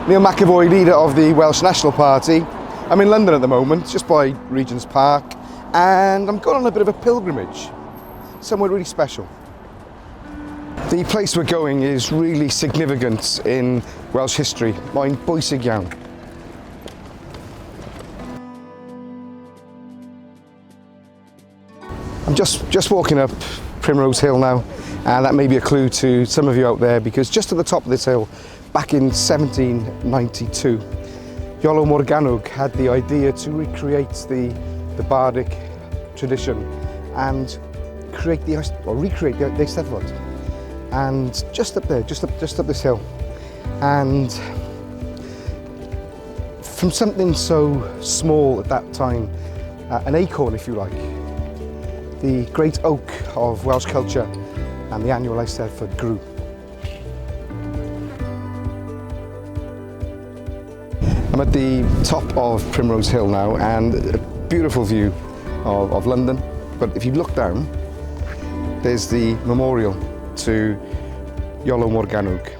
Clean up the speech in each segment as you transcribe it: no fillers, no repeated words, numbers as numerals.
Neil McAvoy, leader of the Welsh National Party. I'm in London at the moment, just by Regent's Park, and I'm going on a bit of a pilgrimage, somewhere really special. The place we're going is really significant in Welsh history, mae'n bwysig iawn. I'm just walking up Primrose Hill now, and that may be a clue to some of you out there, because just at the top of this hill, back in 1792, Iolo Morgannwg had the idea to recreate the bardic tradition and recreate the Eisteddfod. And just up there, just up this hill, and from something so small at that time, an acorn, if you like, the great oak of Welsh culture and the annual Eisteddfod grew. I'm at the top of Primrose Hill now, and a beautiful view of London. But if you look down, there's the memorial to Iolo Morgannwg.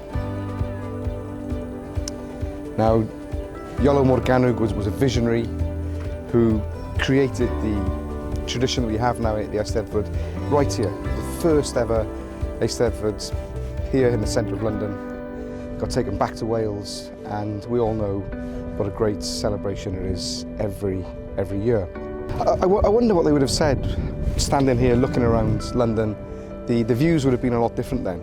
Now, Iolo Morgannwg was a visionary who created the tradition that we have now at the Eisteddfod right here. The first ever Eisteddfod here in the centre of London. Got taken back to Wales, and we all know what a great celebration it is every year. I wonder what they would have said standing here looking around London. The views would have been a lot different then.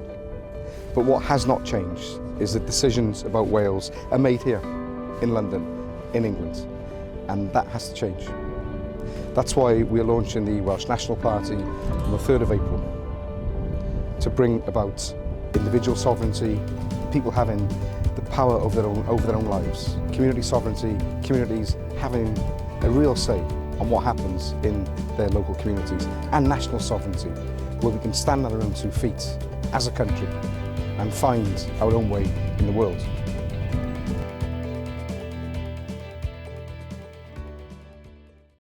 But what has not changed is that decisions about Wales are made here in London, in England, and that has to change. That's why we're launching the Welsh National Party on the 3rd of April, to bring about individual sovereignty, people having the power over their own lives, community sovereignty, communities having a real say on what happens in their local communities, and national sovereignty, where we can stand on our own 2 feet as a country and find our own way in the world.